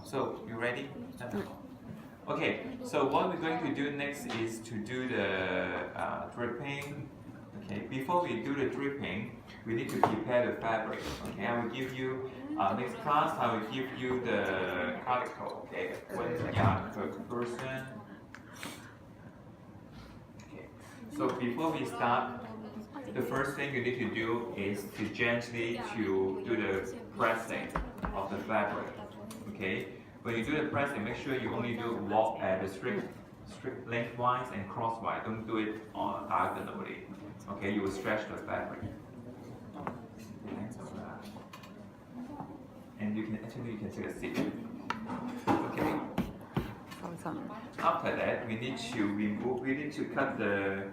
So you ready? Okay, so what we're going to do next is to do the dripping. Okay, before we do the dripping, we need to prepare the fabric. Okay, I will give you next class. I will give you the article. Okay, 1 yard per person. Okay, so before we start, the first thing you need to do is to gently to do the pressing of the fabric. Okay, when you do the pressing, make sure you only do walk at the strip lengthwise and crosswise. Don't do it on diagonally. Okay, you will stretch the fabric. And you can take a seat. Okay. After that, we need to cut the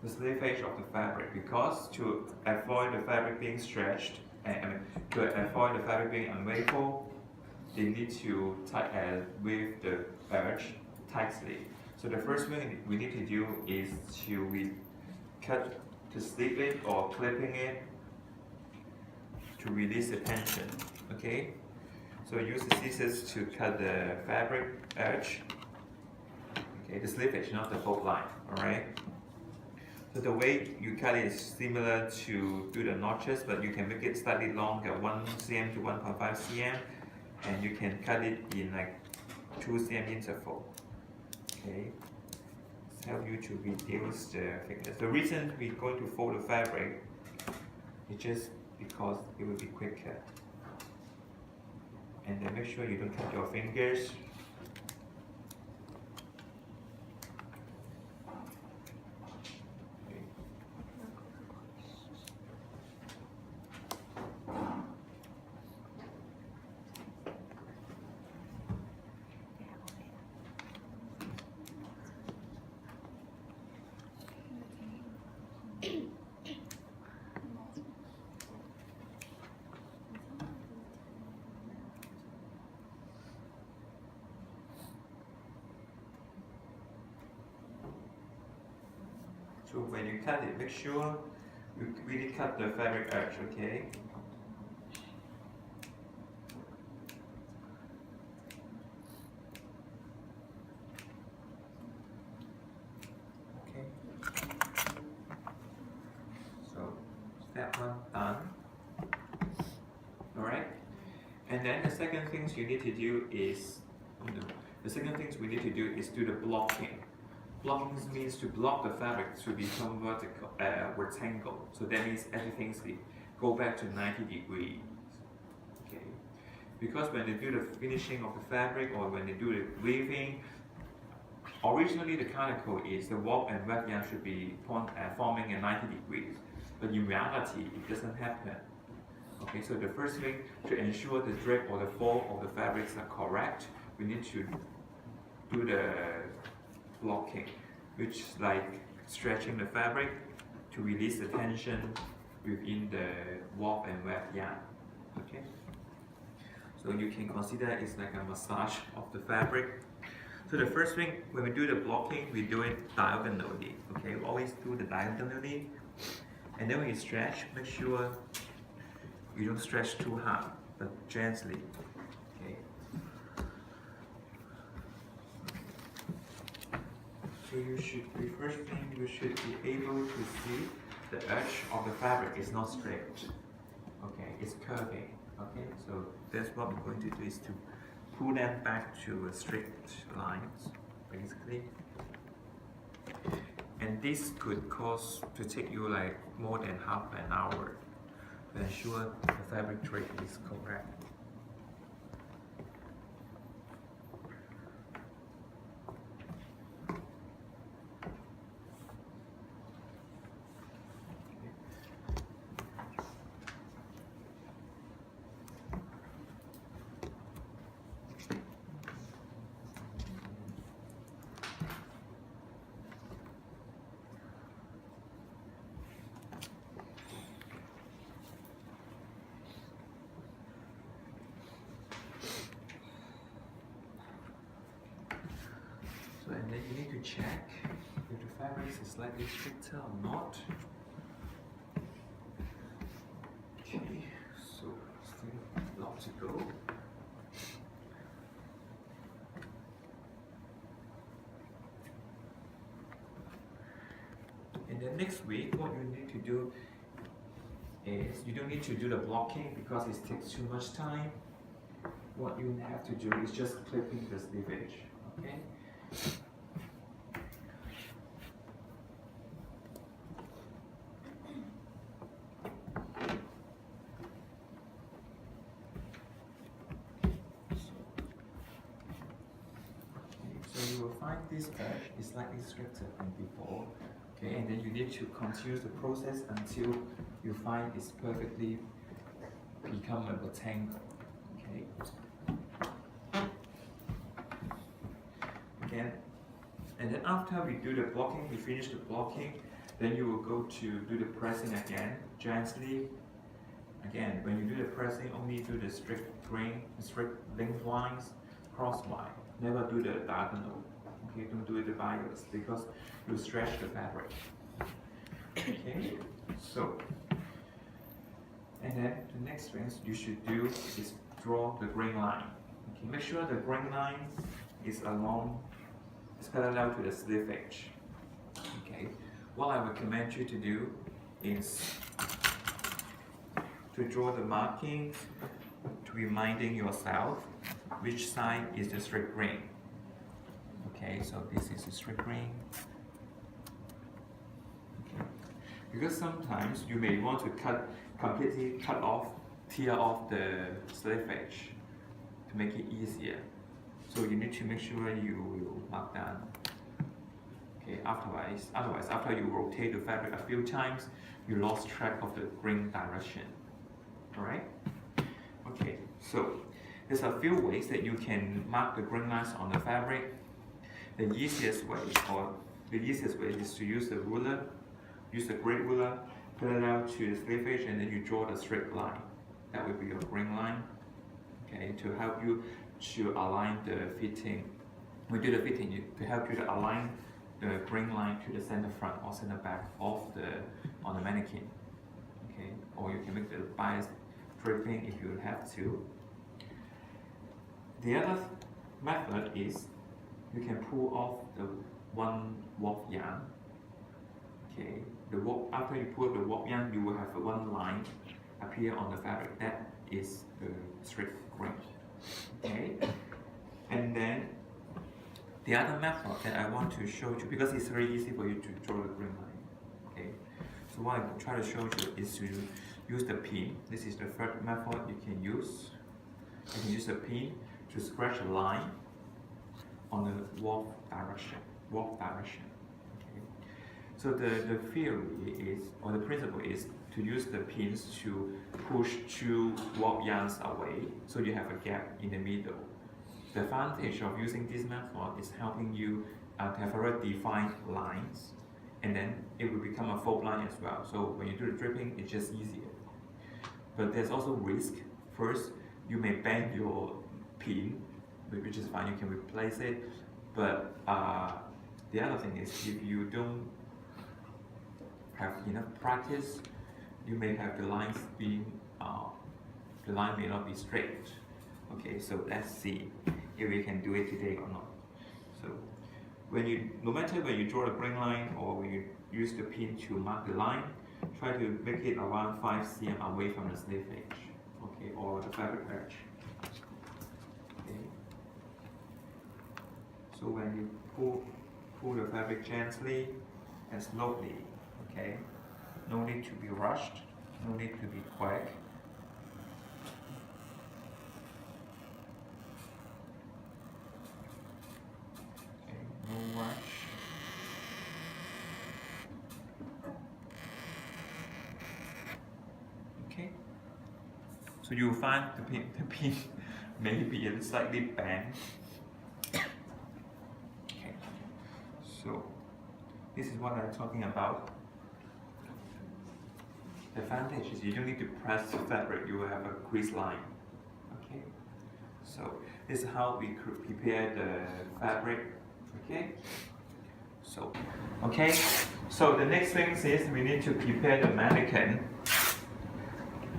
sleevage of the fabric, because to avoid the fabric being stretched and to avoid the fabric being unwavering, they need to tie with the edge tightly. So the first thing we need to do is to cut the sleevage or clipping it to release the tension. Okay, so use the scissors to cut the fabric edge. Okay, the sleevage, not the whole line. All right. So the way you cut it is similar to do the notches, but you can make it slightly longer, 1 cm to 1.5 cm, and you can cut it in like 2 cm interval. Okay, it's help you to reduce the thickness. The reason we're going to fold the fabric is just because it will be quicker. And then make sure you don't cut your fingers. So when you cut it, make sure you really cut the fabric edge, okay? Okay. So step 1 done. Alright? And then the second things you need to do is we need to do is do the blocking. Blocking means to block the fabric to become rectangle. So that means everything go back to 90 degrees. Okay. Because when they do the finishing of the fabric or when they do the weaving, originally the calico is the warp and weft yarn should be forming at 90 degrees. But in reality, it doesn't happen. Okay, so the first thing to ensure the drape or the fall of the fabrics are correct, we need to do the blocking, which is like stretching the fabric to release the tension within the warp and weft yarn. Okay, so you can consider it's like a massage of the fabric. So the first thing, when we do the blocking, we do it diagonally. Okay, we always do the diagonally, and then when you stretch, make sure you don't stretch too hard, but gently. So first thing you should be able to see the edge of the fabric is not straight. Okay, it's curving. Okay, so that's what we're going to do, is to pull them back to a straight lines, basically. And this could to take you like more than half an hour to ensure the fabric drape is correct. And then you need to check if the fabric is slightly stricter or not. Okay, so still blocking. to go. And then next week, what you need to do is you don't need to do the blocking because it takes too much time. What you have to do is just clipping the sleevage, okay? So you will find this edge is slightly straighter than before, okay? And then you need to continue the process until you find it's perfectly become a rectangle, okay? Again, and then after we do the blocking, we finish the blocking, then you will go to do the pressing again, gently. Again, when you do the pressing, only do the straight grain, straight lengthwise, crosswise. Never do the diagonal. Okay, don't do it the bias because you stretch the fabric. Okay, so, and then the next thing you should do is draw the grain line. Okay, make sure the grain line is parallel to the sleevage. Okay, what I recommend you to do is to draw the markings, to reminding yourself which side is the straight grain. Okay, so this is the straight grain. Okay. Because sometimes you may want to completely tear off the sleevage to make it easier. So you need to make sure you will mark down. Okay, otherwise after you rotate the fabric a few times, you lost track of the grain direction. Alright? Okay, so there's a few ways that you can mark the grain lines on the fabric. The easiest way is to use the ruler, use the grade ruler, parallel to the sleevage, and then you draw the straight line. That will be your grain line. Okay, to help you to align the fitting. We do the fitting to help you to align the grain line to the center front or center back of on the mannequin. Okay, or you can make the bias draping if you have to. The other method is you can pull off the one warp yarn. Okay, after you pull the warp yarn, you will have one line appear on the fabric. That is the straight grain. Okay, and then the other method that I want to show you, because it's very easy for you to draw the grain line. Okay, so what I try to show you is to use the pin. This is the third method you can use. You can use the pin to scratch a line on the warp direction. Okay. So the theory is, or the principle is, to use the pins to push two warp yarns away, so you have a gap in the middle. The advantage of using this method is helping you to have very defined lines, and then it will become a full line as well. So when you do the draping, it's just easier. But there's also risk. First, you may bend your pin, which is fine, you can replace it. But the other thing is, if you don't have enough practice, you may have the lines being, the line may not be straight. Okay, so let's see if we can do it today or not. So no matter when you draw the grain line or when you use the pin to mark the line, try to make it around 5 cm away from the sleevage, okay, or the fabric edge. Okay. So when you pull the fabric gently and slowly, okay, no need to be rushed, no need to be quick. Okay, no rush. Okay, so you'll find the pin may be slightly bent. Okay, so this is what I'm talking about. The advantage is you don't need to press the fabric, you will have a crease line. Okay, so this is how we prepare the fabric. Okay, so the next thing is we need to prepare the mannequin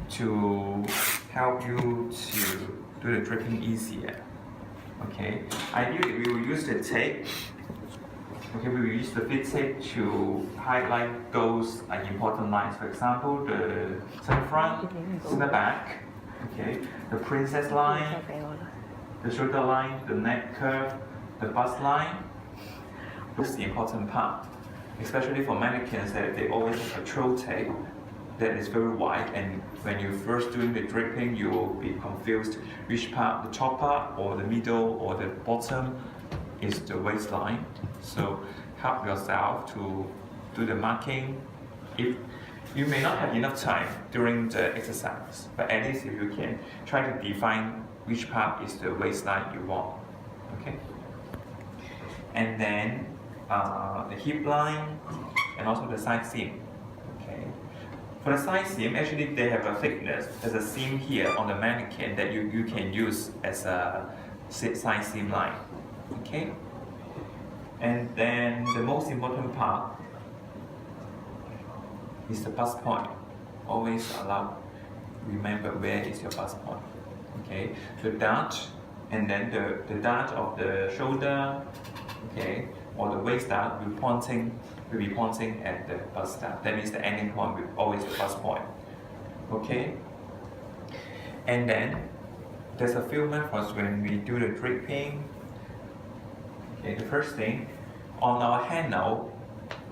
to help you to do the draping easier. Okay, ideally we will use the tape. Okay, we will use the fit tape to highlight those important lines. For example, the center front, center back. Okay, the princess line, the shoulder line, the neck curve, the bust line. This is the important part, especially for mannequins that they always have a throw tape that is very wide, and when you first doing the draping, you will be confused which part, the top part or the middle or the bottom is the waistline. So help yourself to do the marking. If you may not have enough time during the exercise, but at least if you can try to define which part is the waistline you want. Okay, and then the hip line and also the side seam. Okay, for the side seam, actually they have a thickness. There's a seam here on the mannequin that you can use as a side seam line. Okay, and then the most important part is the bust point. Always remember where is your bust point. Okay, the dart, and then the dart of the shoulder, okay, or the waist dart will be pointing at the bust dart. That means the ending point will always the bust point. Okay, and then there's a few methods when we do the draping. Okay, the first thing, on our handle,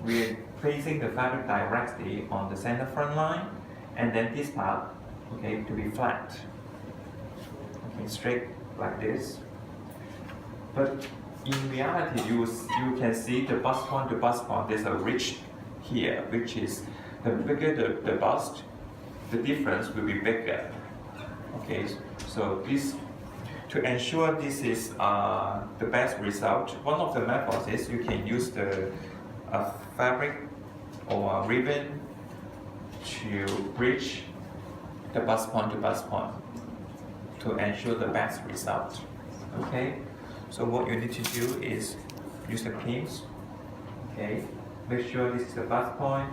we're placing the fabric directly on the center front line, and then this part, okay, to be flat. Okay, straight like this. But in reality, you can see the bust point to bust point, there's a ridge here, which is the bigger the bust, the difference will be bigger. Okay, so this, to ensure this is the best result, one of the methods is you can use the fabric or ribbon to bridge the bust point to bust point to ensure the best result. Okay, so what you need to do is use the pins. Okay, make sure this is the bust point,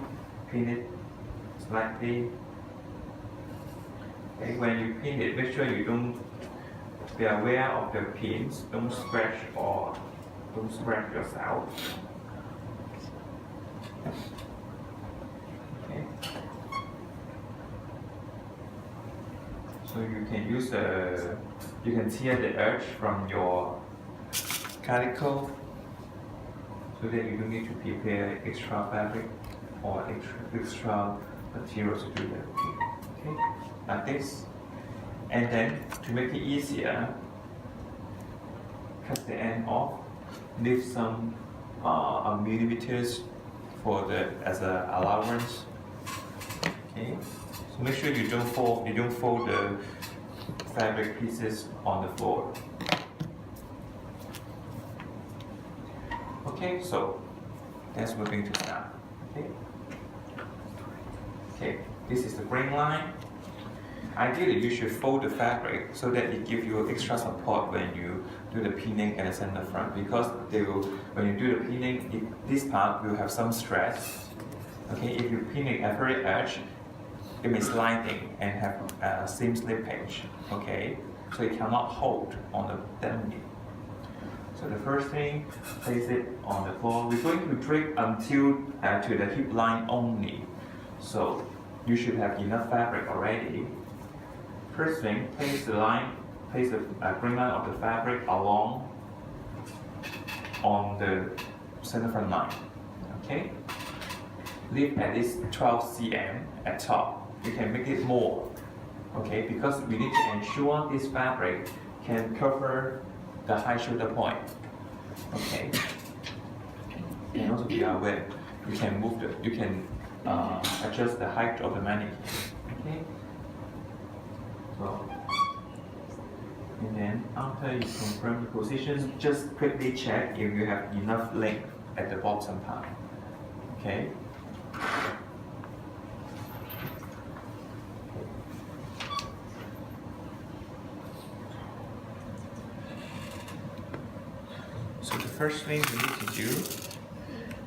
pin it slightly. Okay, when you pin it, make sure you don't be aware of the pins, don't scratch yourself. Okay. So you can tear the edge from your calico so that you don't need to prepare extra fabric or extra materials to do that. Okay, like this. And then to make it easier, cut the end off, leave some millimeters as an allowance. Okay, so make sure you don't fold the fabric pieces on the floor. Okay, so that's what we're going to start. Okay, this is the grain line. Ideally, you should fold the fabric so that it gives you extra support when you do the pinning at the center front, because when you do the pinning, this part will have some stress. Okay, if you pin it at very edge, it may sliding and have seam slippage. Okay, so it cannot hold on the dummy. So the first thing, place it on the floor. We're going to drape until to the hip line only. So you should have enough fabric already. First thing, place the grain line of the fabric along on the center front line. Okay? Leave at least 12 cm at top. You can make it more. Okay? Because we need to ensure this fabric can cover the high shoulder point. Okay? And also be aware, you can adjust the height of the mannequin. Okay? So, and then after you confirm the positions, just quickly check if you have enough length at the bottom part. Okay? So the first thing we need to do,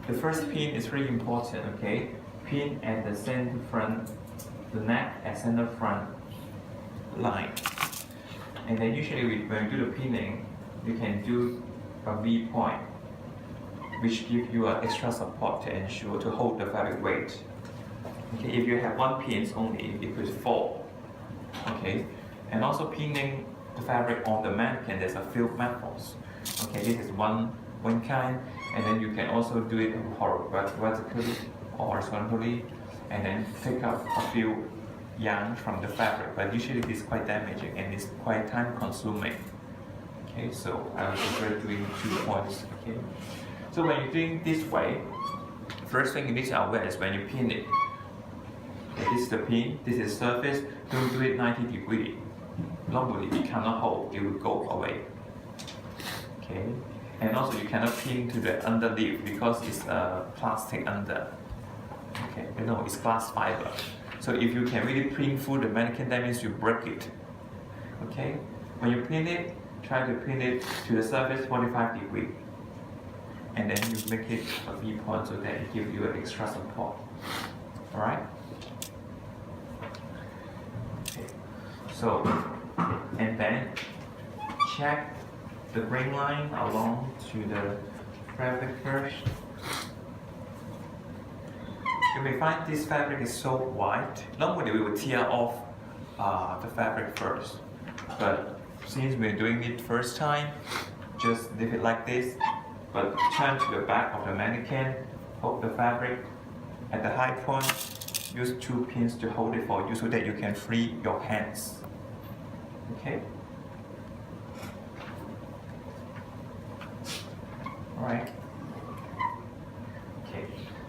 the first pin is really important, okay? Pin at the center front, the neck at center front. line. And then usually when you do the pinning, you can do a V point, which gives you an extra support to ensure to hold the fabric weight. Okay, if you have one pins only, it could fall. Okay, and also pinning the fabric on the mannequin, there's a few methods. Okay, this is one kind, and then you can also do it vertically or horizontally, and then pick up a few yarn from the fabric. But usually this is quite damaging and it's quite time consuming. Okay, so I would prefer doing 2 points. Okay, so when you're doing this way, first thing you need to aware is when you pin it. Okay, this is the pin, this is surface. Don't do it 90 degrees. Normally it cannot hold, it will go away. Okay, and also you cannot pin to the underleaf because it's plastic under. Okay, no, it's glass fiber. So if you can really pin through the mannequin, that means you break it. Okay, when you pin it, try to pin it to the surface 45 degrees. And then you make it a V point so that it gives you an extra support. Alright? Okay. So, and then check the grain line along to the fabric first. You may find this fabric is so white. Normally we will tear off the fabric first, but since we're doing it first time, just leave it like this, but turn to the back of the mannequin, hold the fabric at the high point, use 2 pins to hold it for you so that you can free your hands. Okay? Alright. Okay.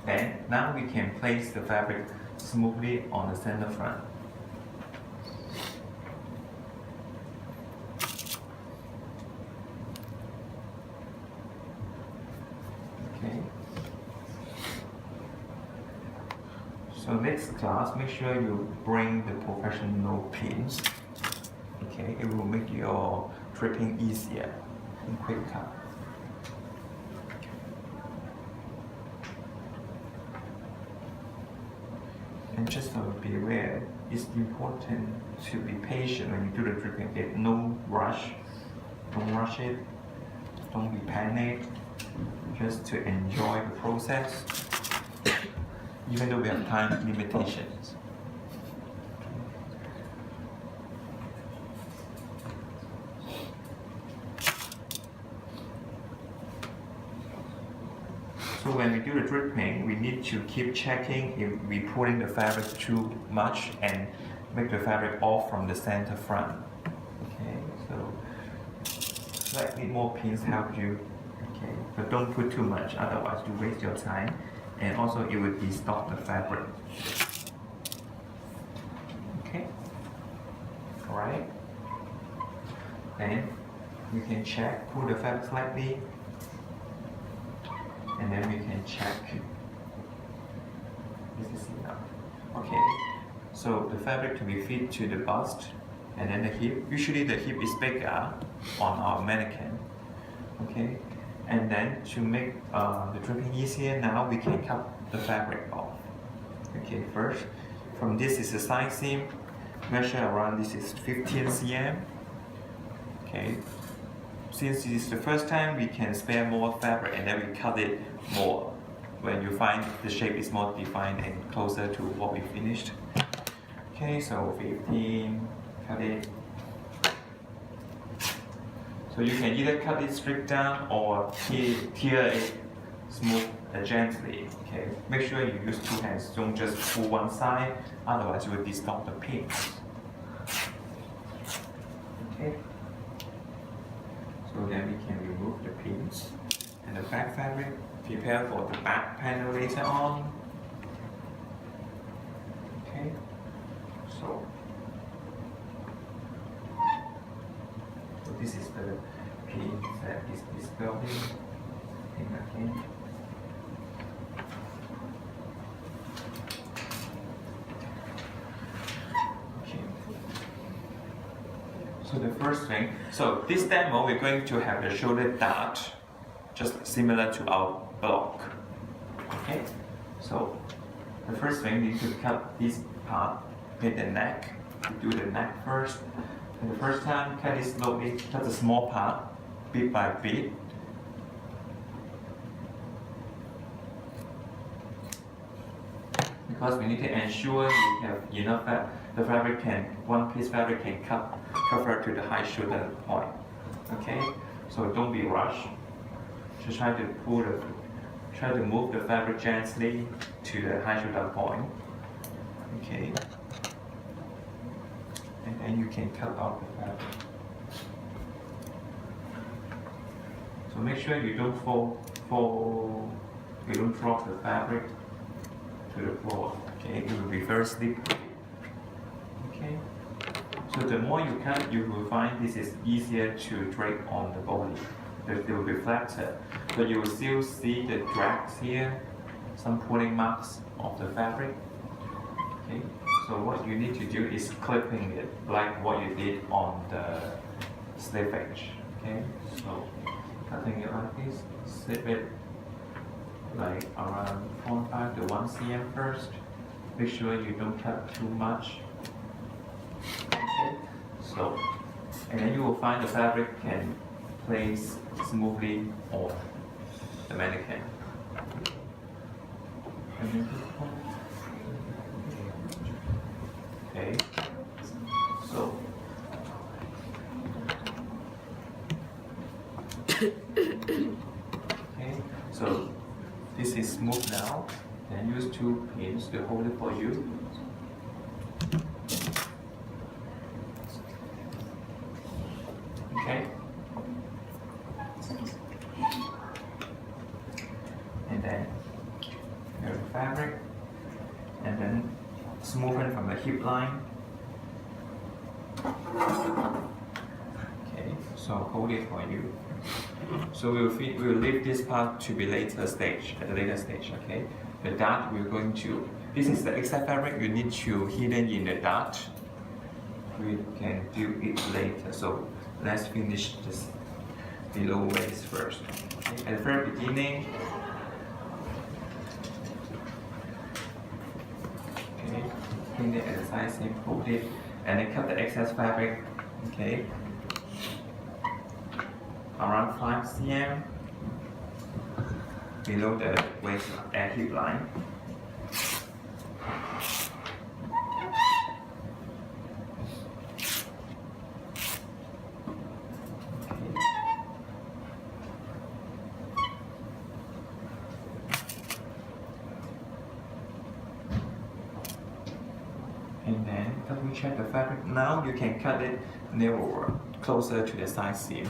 Then now we can place the fabric smoothly on the center front. Okay. So next class, make sure you bring the professional pins. Okay, it will make your draping easier and quicker. And just be aware, it's important to be patient when you do the draping. There's no rush. Don't rush it. Don't be panicked. Just to enjoy the process, even though we have time limitations. So when we do the draping, we need to keep checking if we're pulling the fabric too much and make the fabric off from the center front. Okay, so slightly more pins help you. Okay, but don't put too much, otherwise you waste your time, and also it will distort the fabric. Okay, alright. Then you can check, pull the fabric slightly. And then we can check. This is enough. Okay, so the fabric to be fit to the bust, and then the hip. Usually the hip is bigger on our mannequin. Okay, and then to make the draping easier, now we can cut the fabric off. Okay, first, from this is the side seam. Measure around this is 15 cm. Okay. Since this is the first time, we can spare more fabric and then we cut it more when you find the shape is more defined and closer to what we finished. Okay, so 15, cut it. So you can either cut it straight down or tear it smooth and gently. Okay, make sure you use 2 hands, don't just pull one side, otherwise you will distort the pins. Okay. So then we can remove the pins and the back fabric, prepare for the back panel later on. Okay, so this is the pin that is displaying in again. So the first thing, so this demo we're going to have the shoulder dart, just similar to our block. Okay, so the first thing we need to cut this part with the neck. do the neck first. And the first time, cut it slowly, cut the small part, bit by bit. Because we need to ensure you have enough the fabric one piece fabric can cover to the high shoulder point. Okay, so don't be rushed. Just try to move the fabric gently to the high shoulder point. Okay, and then you can cut off the fabric. So make sure you don't you don't drop the fabric to the floor. Okay, it will be very slippery. Okay, so the more you cut, you will find this is easier to drape on the body. It will be flatter, but you will still see the drags here, some pulling marks of the fabric. Okay, so what you need to do is clipping it like what you did on the sleeve edge. Okay, so cutting it like this, slip it like around 0.5 to 1 cm first. Make sure you don't cut too much. Okay, so and then you will find the fabric can place smoothly on the mannequin. Okay, so okay, so this is smooth now. Then use 2 pins to hold it for you. Okay. And then the fabric, and then smoothen from the hip line. Okay, so hold it for you. So we'll leave this part to be at a later stage. Okay, the dart we're going to. This is the extra fabric you need to hidden in the dart. We can do it later. So let's finish this below waist first. Okay. At the very beginning, okay, pin it at the side seam, hold it, and then cut the excess fabric. Okay, around 5 cm below the waist and hip line. And then double check the fabric. Now you can cut it narrower, closer to the side seam.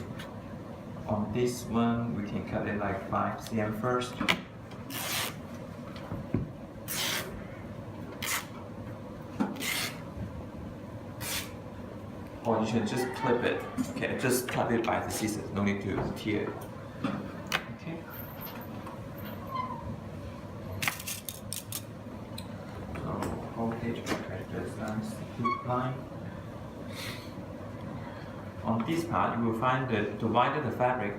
On this one, we can cut it like 5 cm first. Or you should just clip it. Okay, just cut it by the scissors. No need to tear. Okay. So hold it at the hip line. On this part, you will find that to widen the fabric,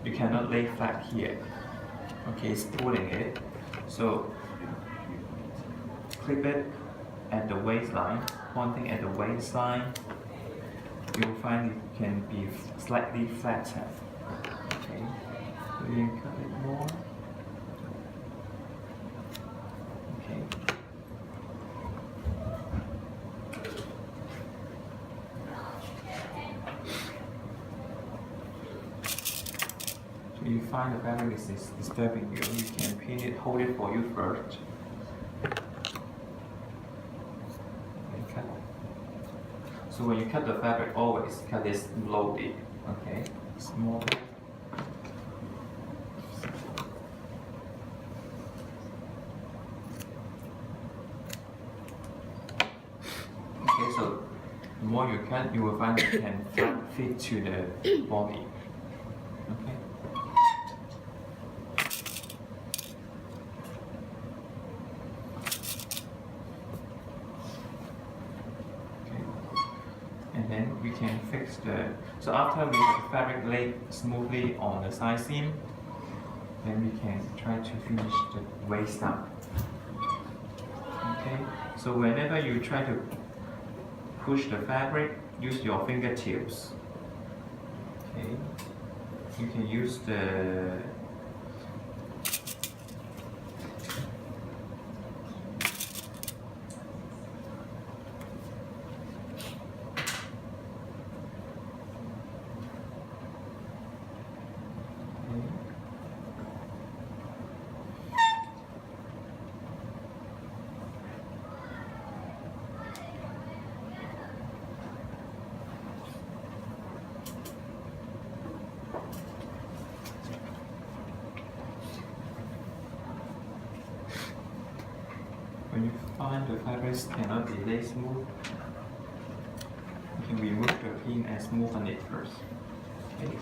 you cannot lay flat here. Okay, it's pulling it. So clip it at the waistline, pointing at the waistline. You will find it can be slightly flatter. Okay, so you can cut it more. Okay. So you find the fabric is disturbing you, you can pin it, hold it for you first. So when you cut the fabric, always cut it slowly, okay? Small. Okay, so the more you cut, you will find it can fit to the body. Okay. And then we can fix so after we have the fabric laid smoothly on the side seam, then we can try to finish the waist up. Okay, so whenever you try to push the fabric, use your fingertips. Okay, you can use the when you find the fabrics cannot be laid smooth, you can remove the pin and smoothen it first. Okay.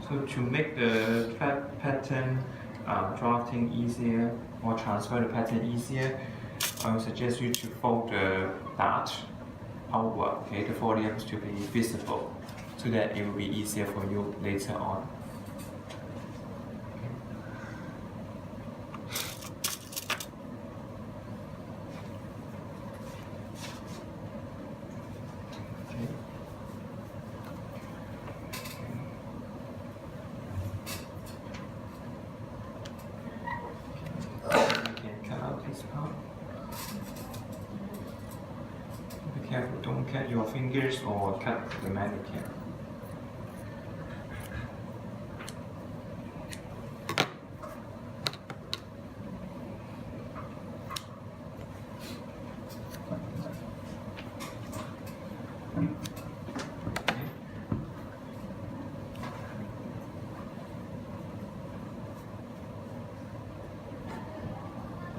So to make the pattern drafting easier or transfer the pattern easier, I would suggest you to fold the dart outward, okay, the foliage to be visible, so that it will be easier for you later on. Be careful, don't cut your fingers or cut the mannequin.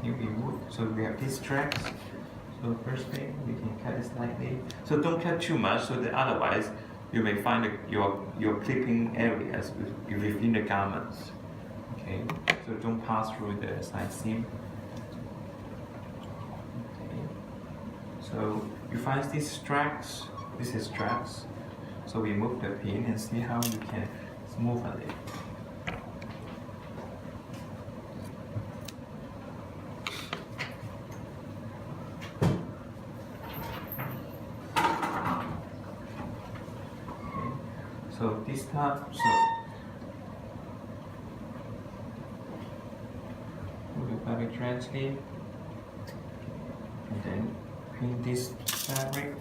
You remove, so we have these tracks. So first thing, we can cut it slightly. So don't cut too much, so that otherwise you may find your clipping areas within the garments. Okay, so don't pass through the side seam. Okay, so you find these tracks. This is tracks. So we move the pin and see how you can smoothen it. So this time, move the fabric gently, and then pin this fabric.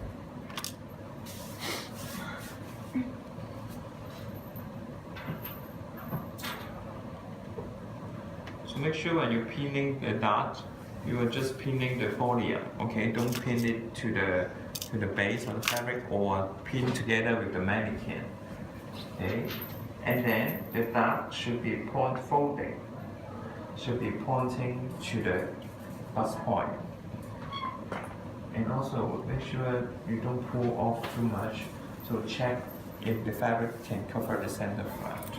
So make sure when you're pinning the dart, you are just pinning the foliage. Okay, don't pin it to the base of the fabric or pin together with the mannequin. Okay, and then the dart should be point folding, should be pointing to the bust point. And also make sure you don't pull off too much, so check if the fabric can cover the center front.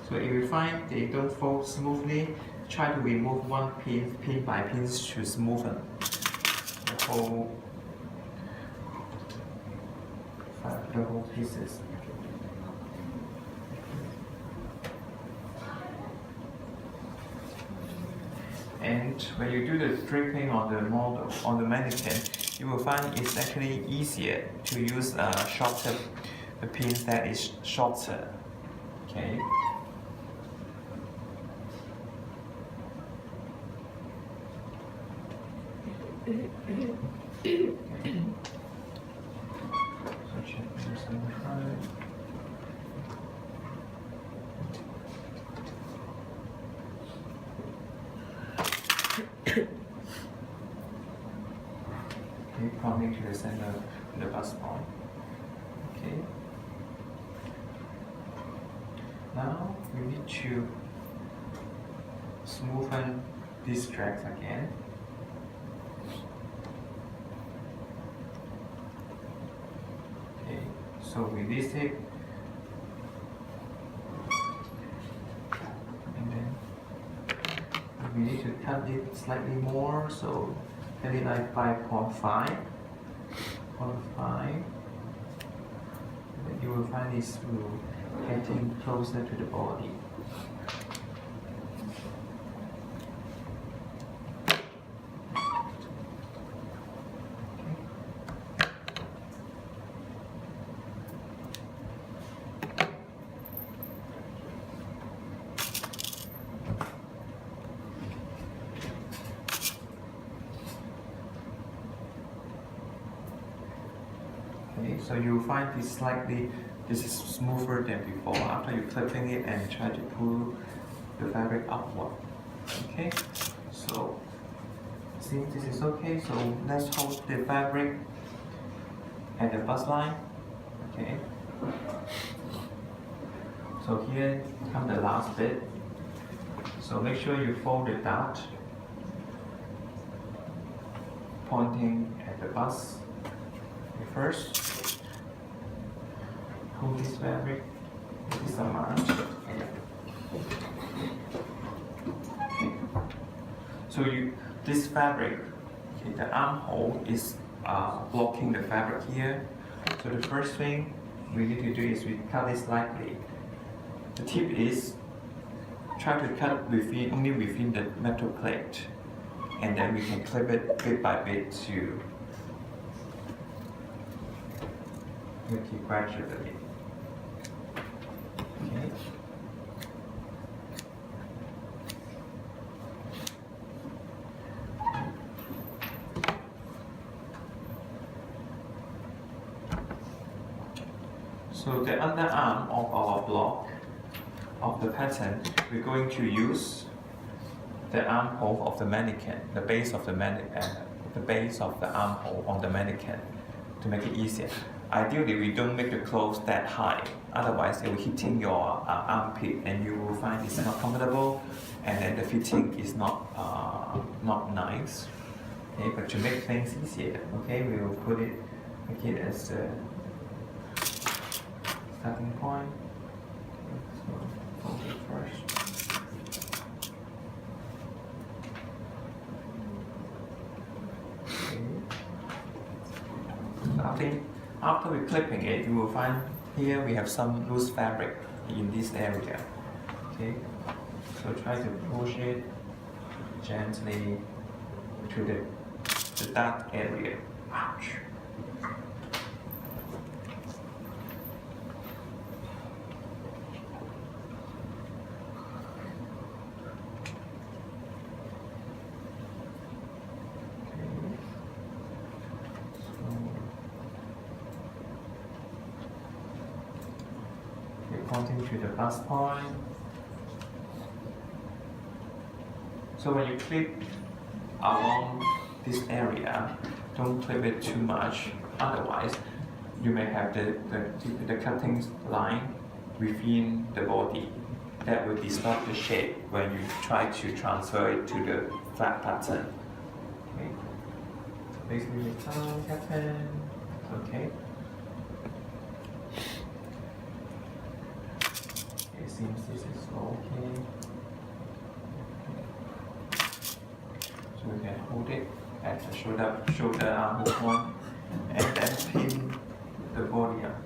So if you find they don't fold smoothly, try to remove one pin by pin to smoothen the whole pieces. And when you do the draping on the model, on the mannequin, you will find it's actually easier to use shorter the pins that is shorter. Okay. So check this inside. Okay, pointing to the center of the bust point. Now we need to smoothen these tracks again. Okay, so release it. And then we need to cut it slightly more, so cut it like 5.5. Then you will find this will getting closer to the body. Okay, so you will find this is smoother than before after you clipping it and try to pull the fabric upward. Okay, so since this is okay, so let's hold the fabric at the bust line. Okay, so here comes the last bit. So make sure you fold it out, pointing at the bust. First, hold this fabric with this amount. So this fabric, okay, the armhole is blocking the fabric here. So the first thing we need to do is we cut it slightly. The tip is try to cut only within the metal plate, and then we can clip it bit by bit to make it gradually. Okay. So the underarm of our block of the pattern, we're going to use the armhole of the mannequin, the base of the armhole on the mannequin to make it easier. Ideally, we don't make the clothes that high, otherwise it will hitting your armpit and you will find it's not comfortable, and then the fitting is not nice. Okay, but to make things easier, okay, we will make it as the starting point. So fold it first. Okay. After we're clipping it, you will find here we have some loose fabric in this area. Okay, so try to push it gently to the dark area. Ouch. Pointing to the bust point. So when you clip along this area, don't clip it too much, otherwise you may have the cutting line within the body that will distort the shape when you try to transfer it to the flat pattern. Okay. So basically the pattern, okay. It seems this is okay. So we can hold it at the shoulder armhole point and then pin the body up.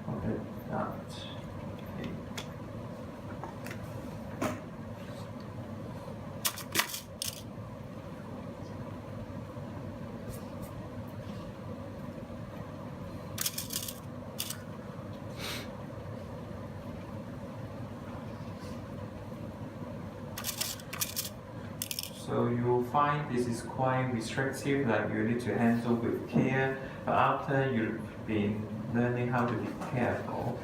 Hold it out. Okay. So you'll find this is quite restrictive, like you need to handle with care, but after you've been learning how to be careful,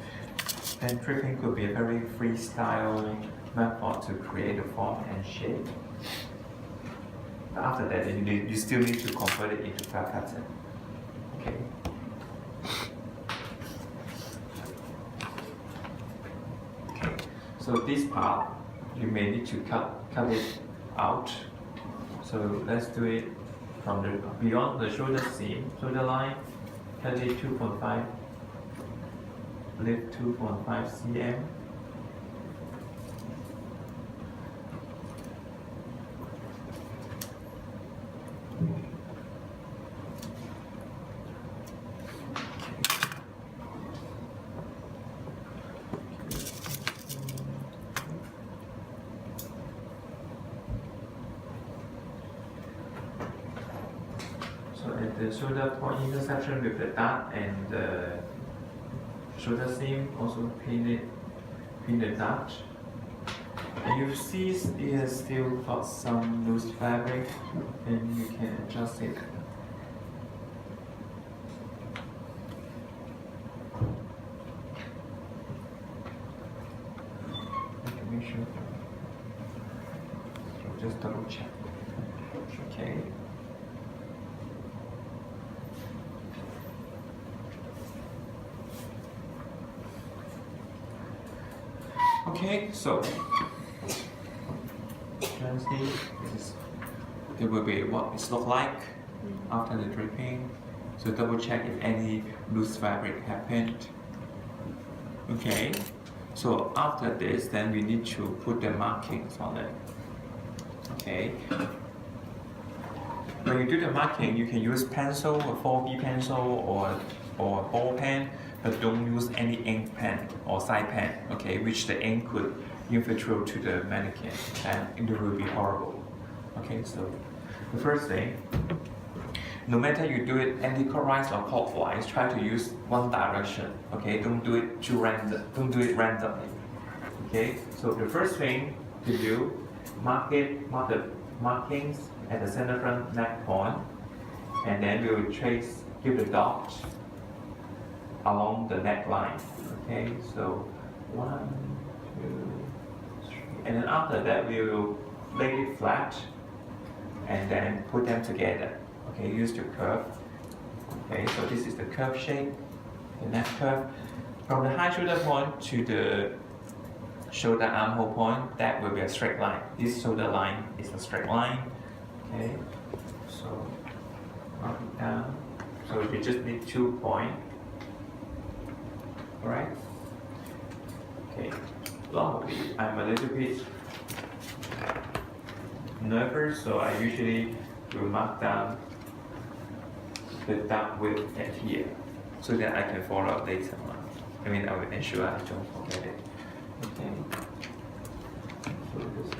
then draping could be a very freestyle method to create a form and shape. But after that, you still need to convert it into flat pattern. Okay. So this part, you may need to cut it out. So let's do it from the beyond the shoulder seam, shoulder line, cut it 2.5, lift 2.5 cm. So at the shoulder point intersection with the dart and the shoulder seam, also pin the dart. And you see it has still got some loose fabric, and you can adjust it. Make sure. So just double check. Okay. Okay, so gently, it will be what it looks like after the draping. So double check if any loose fabric happened. Okay, so after this, then we need to put the markings on it. Okay. When you do the marking, you can use pencil, a 4B pencil, or ball pen, but don't use any ink pen or side pen, okay, which the ink could infiltrate to the mannequin, and it will be horrible. Okay, so the first thing, no matter you do it anti-clockwise or clockwise, try to use one direction, okay, don't do it randomly. Okay, so the first thing to do, mark the markings at the center front neck point, and then we will give the dot along the neckline. Okay, so 1, 2, 3, and then after that we will lay it flat and then put them together. Okay, use the curve. Okay, so this is the curve shape, the neck curve. From the high shoulder point to the shoulder armhole point, that will be a straight line. This shoulder line is a straight line. Okay, so mark it down. So you just need 2 points. Alright? Okay. Normally, I'm a little bit nervous, so I usually will mark down the dart width at here, so that I can follow up later on. I mean, I will ensure I don't forget it. Okay. So this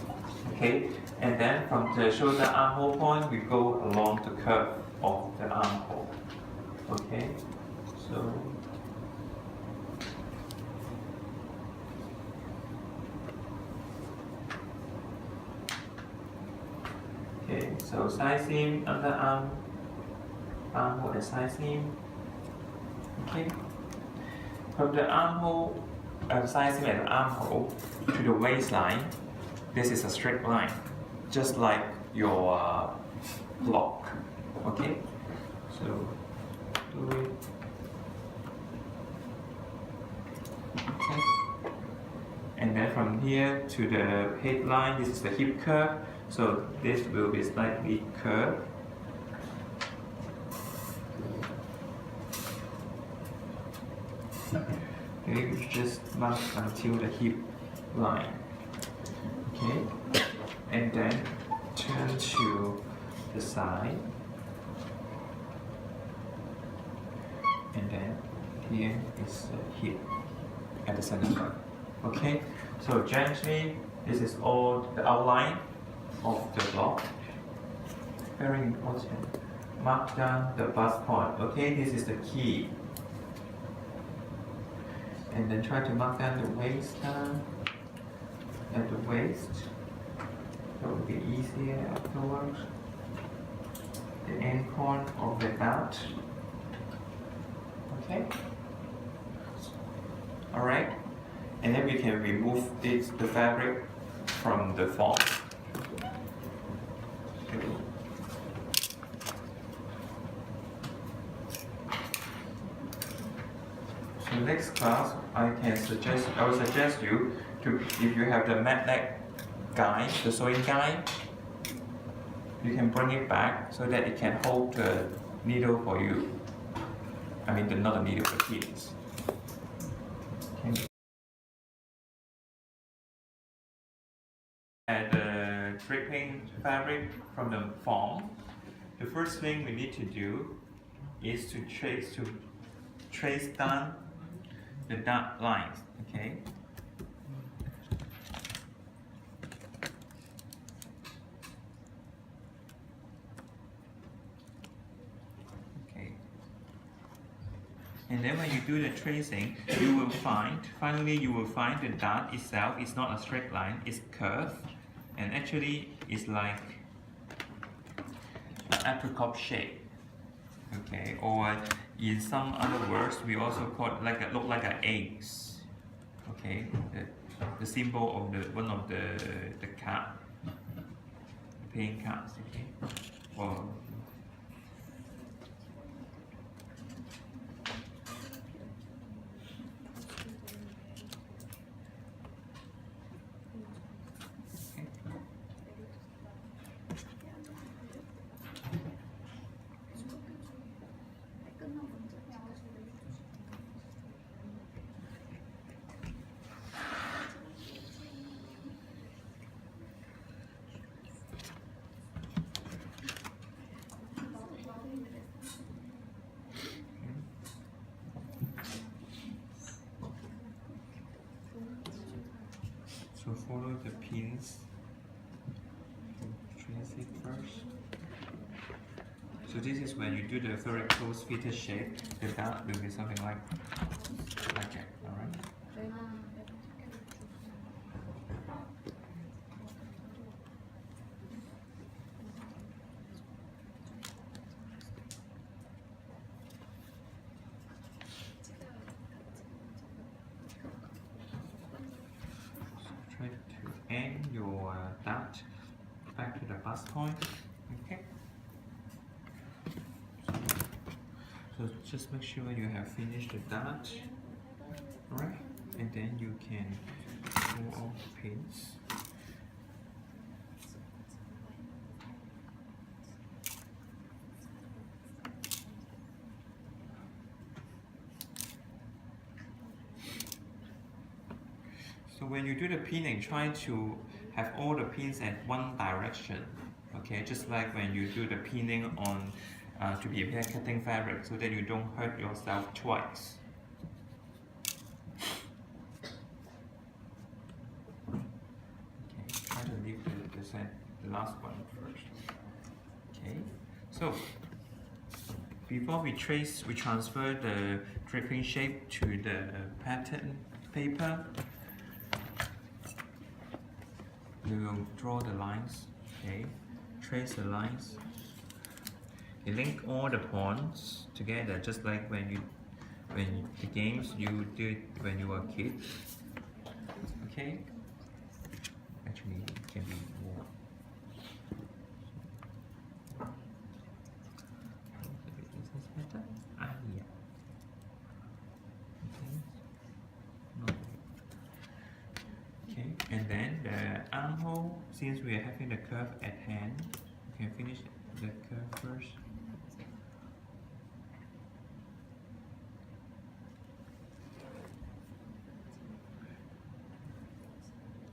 one. Okay, and then from the shoulder armhole point, we go along the curve of the armhole. Okay, so so side seam, underarm, armhole and side seam. Okay. From the armhole, side seam and armhole to the waistline, this is a straight line, just like your block. Okay. So do it. Okay. And then from here to the headline, this is the hip curve. So this will be slightly curved. Okay, you just mark until the hip line. Okay, and then turn to the side. And then here is the hip at the center. Okay, so gently, this is all the outline of the block. Very important. Mark down the bust point. Okay, this is the key. And then try to mark down the waist down at the waist. That will be easier afterwards. The end point of the dart. Okay. Alright. And then we can remove the fabric from the form. So next class, I will suggest you to, if you have the magnet guide, the sewing guide, you can bring it back so that it can hold the needle for you. I mean, not the needle, the pins. Okay. And the draping fabric from the form, the first thing we need to do is to trace down the dark lines. Okay. And then when you do the tracing, finally you will find the dart itself is not a straight line, it's curved, and actually it's like an apricot shape. Okay, or in some other words, we also call it like look like an eggs. Okay, the symbol of one of the card, the playing cards. Okay, or so follow the pins, trace it first. So this is when you do the very close fitted shape, the dart will be something like that, alright? Try to end your dart back to the bust point. Okay. So just make sure you have finished the dart, right? And then you can pull off the pins. So when you do the pinning, try to have all the pins at one direction. Okay, just like when you do the pinning on to be cutting fabric, so that you don't hurt yourself twice. Okay, try to leave the last one first. Okay, so before we transfer the draping shape to the pattern paper. We will draw the lines. Okay, trace the lines. You link all the pawns together, just like when the games you did when you were a kid. Okay. Actually, it can be more. Is this better? Yeah. Okay. Okay, and then the armhole. Since we are having the curve at hand, we can finish the curve first.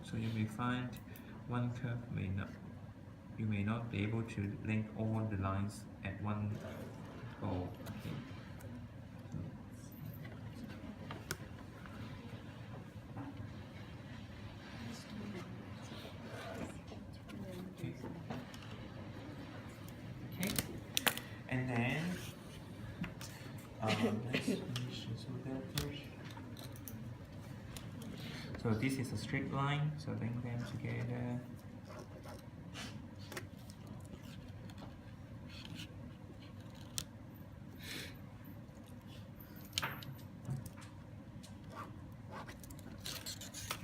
So you may find one curve you may not be able to link all the lines at one go. Okay. Okay. And then let's finish this with that first. So this is a straight line, so link them together.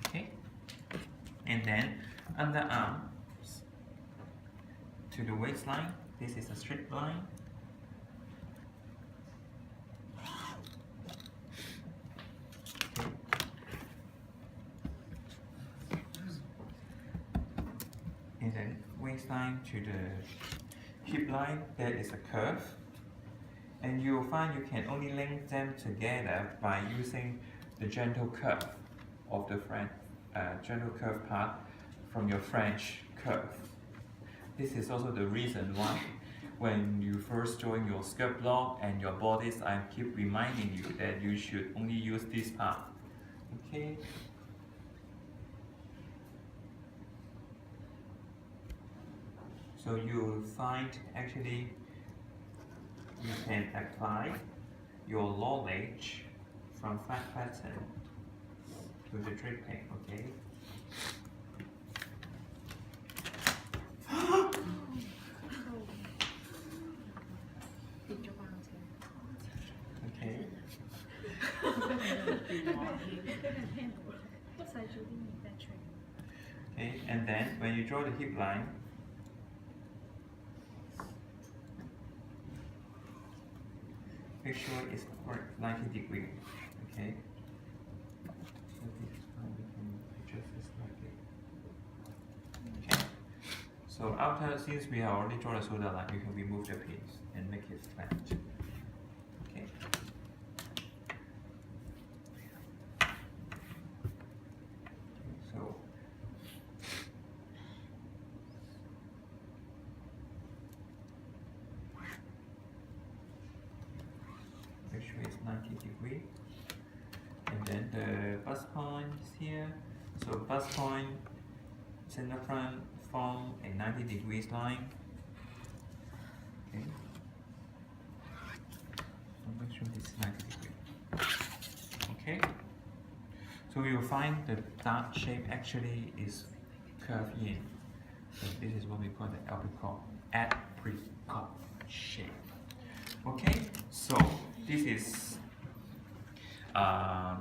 Okay, and then underarm to the waistline, this is a straight line. then waistline to the hip line, there is a curve. And you'll find you can only link them together by using the gentle curve of the gentle curve part from your French curve. This is also the reason why when you first join your skirt block and your bodice, I keep reminding you that you should only use this part. Okay. So you'll find actually you can apply your knowledge from flat pattern to the draping, okay? Okay. Okay, and then when you draw the hip line, make sure it's 90 degrees. Okay. So this is how we can adjust this slightly. Okay. So after, since we have already drawn the shoulder line, you can remove the pins and make it flat. Okay. So make sure it's 90 degrees. And then the bust point is here. So bust point, center front form a 90 degrees line. Okay. So make sure this is 90 degrees. Okay. So you'll find the dark shape actually is curved in. So this is what we call the apricot shape. Okay. So this is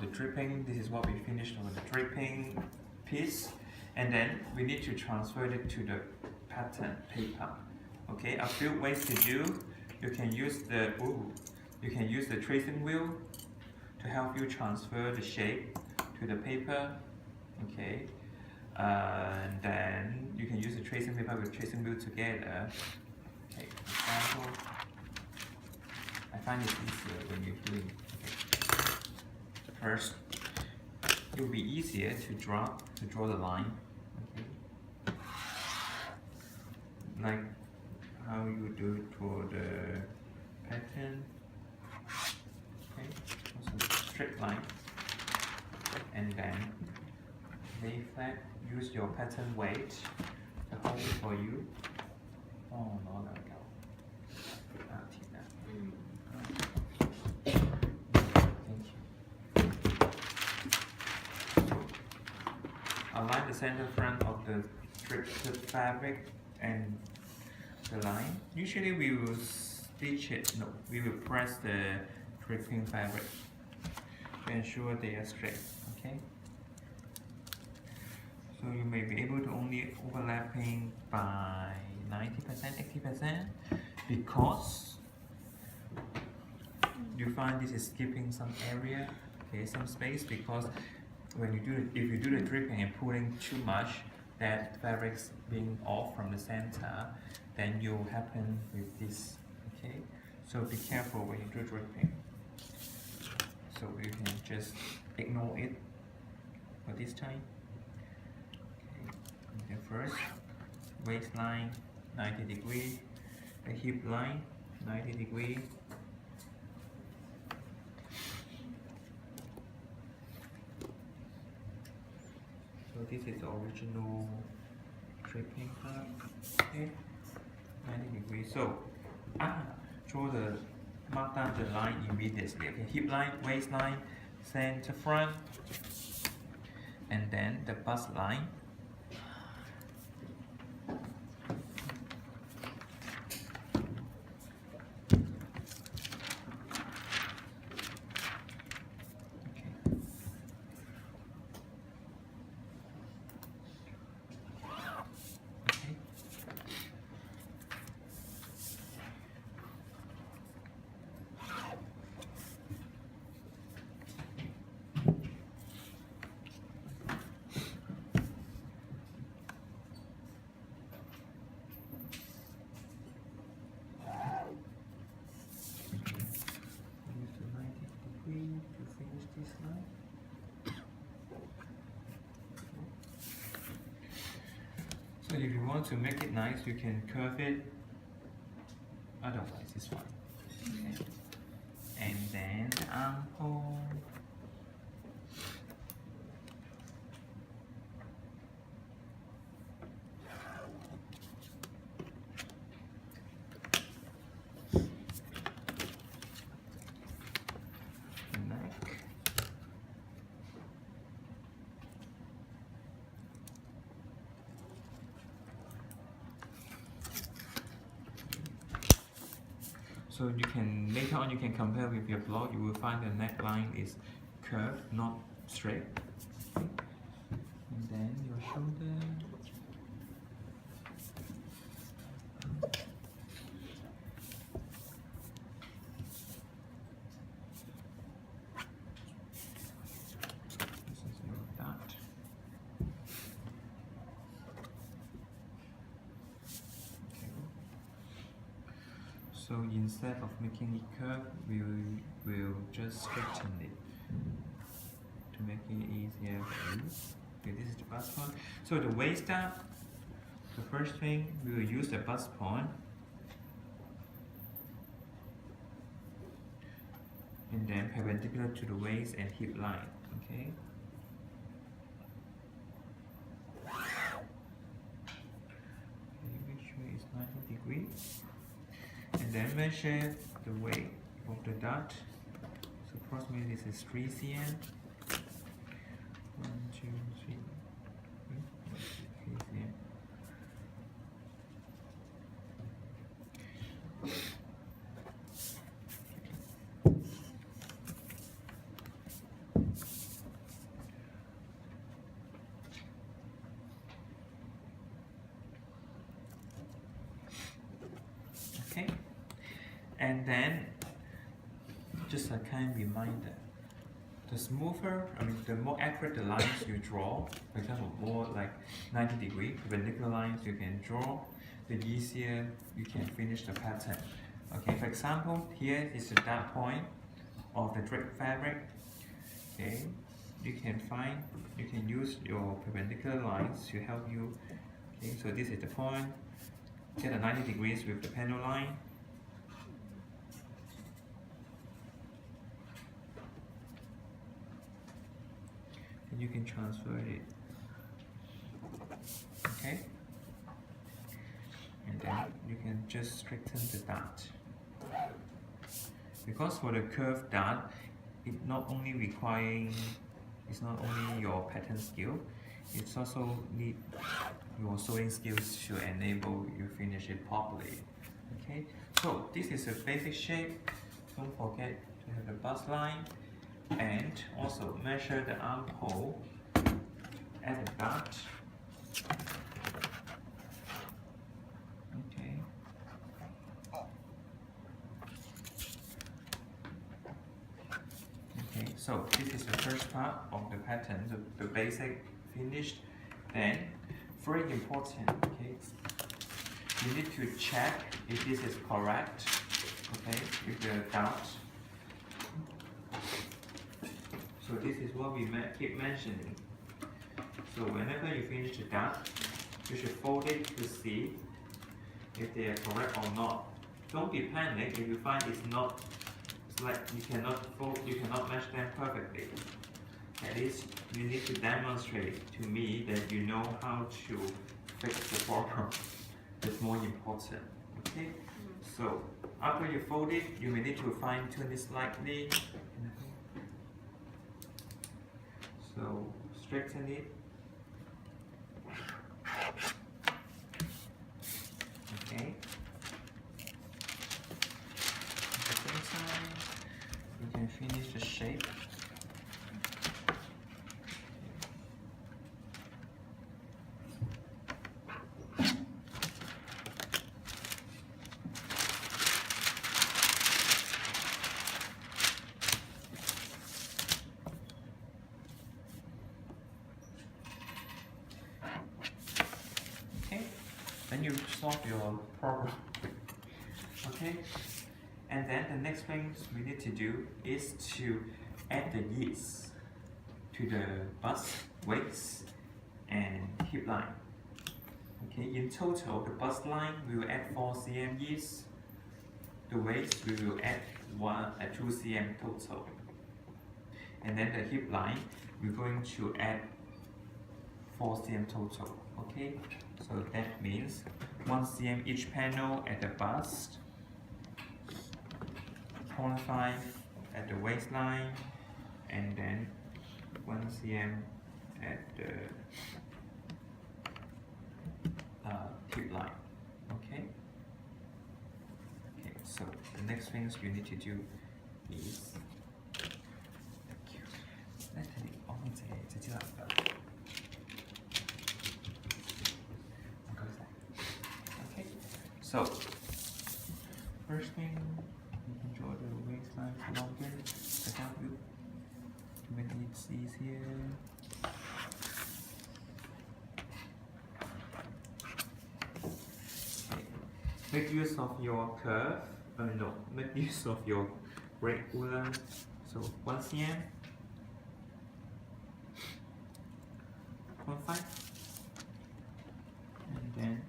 the draping. This is what we finished on the draping piece, and then we need to transfer it to the pattern paper. Okay, a few ways to do. You can use the tracing wheel to help you transfer the shape to the paper. Okay, and then you can use the tracing paper with tracing wheel together. Okay, for example, I find it easier when you're doing. Okay. First, it will be easier to draw the line. Okay. Like how you do it for the pattern. Okay, also straight line, and then lay flat. Use your pattern weight to hold it for you. Oh no, there we go. Align the center front of the draped fabric and the line. Usually we will stitch it, no, we will press the draping fabric to ensure they are straight, okay? So you may be able to only overlapping by 90%, 80% because you find this is skipping some area, okay, some space, because when you do it, if you do the draping and pulling too much, that fabric's being off from the center, then you'll happen with this. Okay, so be careful when you do draping. So you can just ignore it for this time. Okay, and then first waistline 90 degrees, the hip line 90 degrees. So this is the original draping part. Okay, 90 degrees. So draw the mark down the line immediately. Okay, hip line, waistline, center front, and then the bust line. line. So if you want to make it nice, you can curve it. Otherwise, it's fine. Okay. And then the armhole. So you can later on you can compare with your blog. You will find the neckline is curved, not straight. Okay. And then your shoulder. This is your dart. So instead of making it curved, we'll just straighten it to make it easier for you. Okay, this is the bust point. So the waist dart, the first thing we will use the bust point, and then perpendicular to the waist and hip line. Okay. Make sure it's 90 degrees. And then measure the weight of the dart. So approximately this is 3 cm. 1, 2, 3, 3 cm. Okay. And then, just a kind reminder, the smoother, the more accurate the lines you draw, for example, more like 90 degree perpendicular lines you can draw, the easier you can finish the pattern. Okay, for example, here is the dart point of the draped fabric. Okay, you can use your perpendicular lines to help you. Okay, so this is the point. Get a 90 degrees with the panel line. And you can transfer it. Okay? And then you can just straighten the dart. Because for the curved dart, it's not only your pattern skill, it's also need your sewing skills to enable you finish it properly. Okay, so this is a basic shape. Don't forget to have the bust line, and also measure the armhole at the dart. Okay. Okay, so this is the first part of the pattern, the basic finished. Then, very important, okay, you need to check if this is correct, okay, with the dart. So this is what we keep mentioning. So whenever you finish the dart, you should fold it to see if they are correct or not. Don't be panicked if you find it's not, it's like you cannot match them perfectly. At least you need to demonstrate to me that you know how to fix the problem. It's more important. Okay? So after you fold it, you may need to fine tune it slightly. So straighten it. Okay. At the same time, you can finish the shape. Then you solve your problem. Okay? And then the next thing we need to do is to add the yeast to the bust, waist, and hip line. Okay, in total, the bust line we will add 4 cm yeast. The waist we will add 2 cm total. And then the hip line we're going to add 4 cm total. Okay, so that means 1 cm each panel at the bust, 0.5 at the waistline, and then 1 cm at the hip line. Okay. Okay. So the next things you need to do is Okay. So first thing, you can draw the waistline longer. I help you to make it easier. Make use of your curve. Make use of your great ruler. So 1 cm, 0.5, and then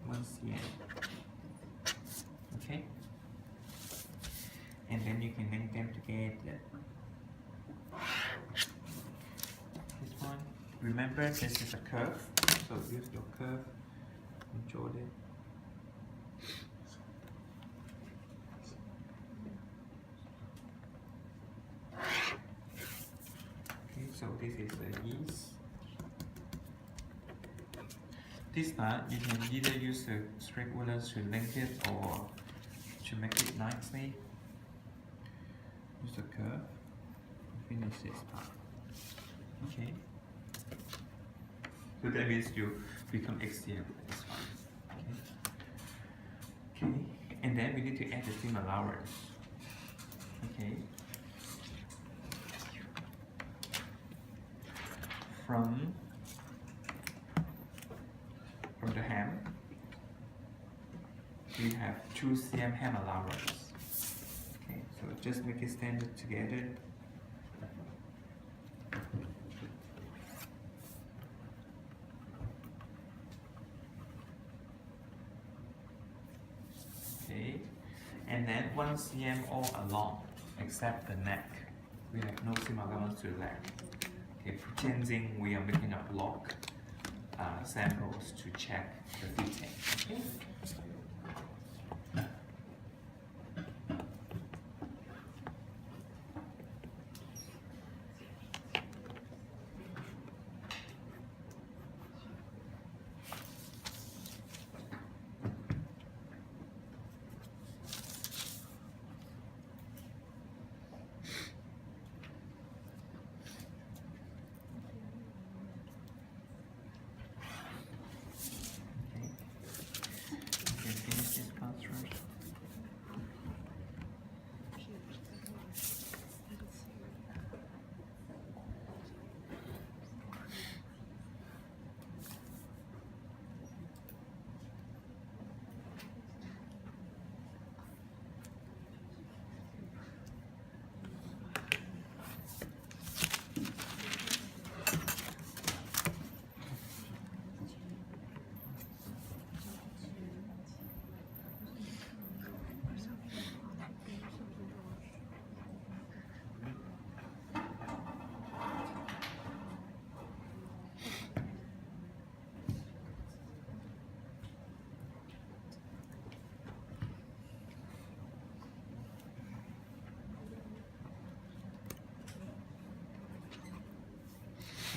1 cm. Okay, and then you can link them together. This one. Remember, this is a curve, so use your curve. Draw it. Okay, so this is the yeast. This part you can either use the straight ruler to link it or to make it nicely. Use the curve. Finish this part. Okay. So that means you become XCM. That's fine. Okay. Okay. And then we need to add the seam allowance. Okay. From the hem, we have 2 cm hem allowance. Okay. So just make it stand together. And then 1 cm all along, except the neck. We have no seam allowance to the leg. Okay, pretending we are making a block samples to check the fitting. Okay.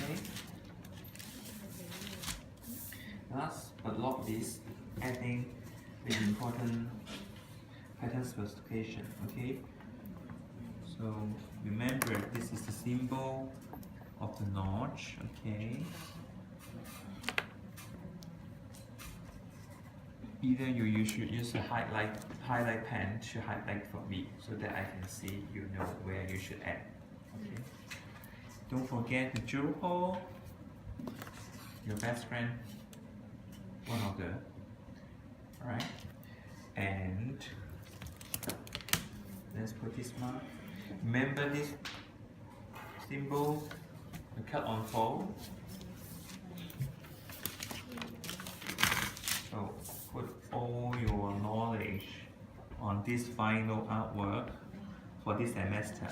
Okay. Last but not least, adding the important pattern specification. Okay. So remember, this is the symbol of the notch. Okay. Either you should use a highlight pen to highlight for me so that I can see you know where you should add. Okay. Don't forget the drill hole, your best friend, one of the, alright. and let's put this mark. Remember this symbol, the cut on fold. So put all your knowledge on this final artwork for this semester.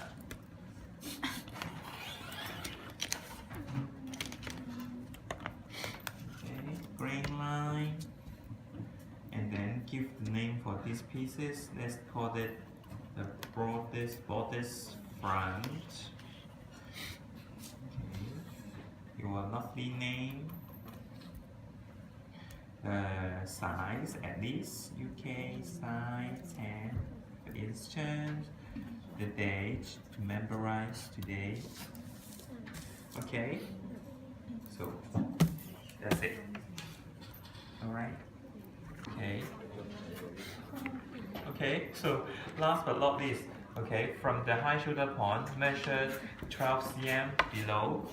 Okay, grain line, and then give the name for these pieces. Let's call it the bodice front. Okay. Your lovely name. Size at least UK size 10 for instance, the date to memorize today. Okay, so that's it. Alright, okay, so last but not least, okay, from the high shoulder point measure 12 cm below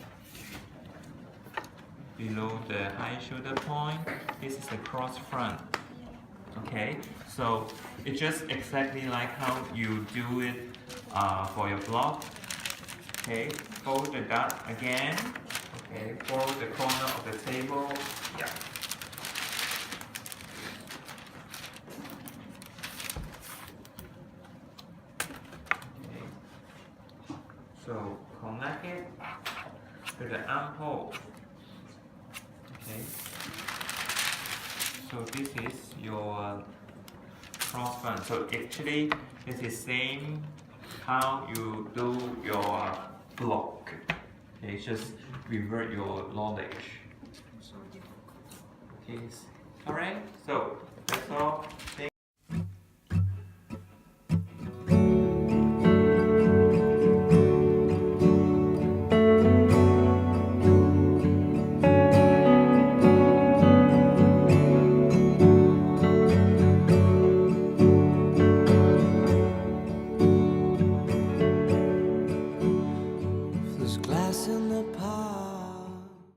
the high shoulder point. This is the cross front. Okay, so it's just exactly like how you do it for your block. Okay, fold the dot again. Okay, fold the corner of the table. Yeah. Okay. So connect it to the armhole. Okay, so this is your cross front. So actually, this is same how you do your block. Okay, just revert your knowledge. Okay, alright. So that's all.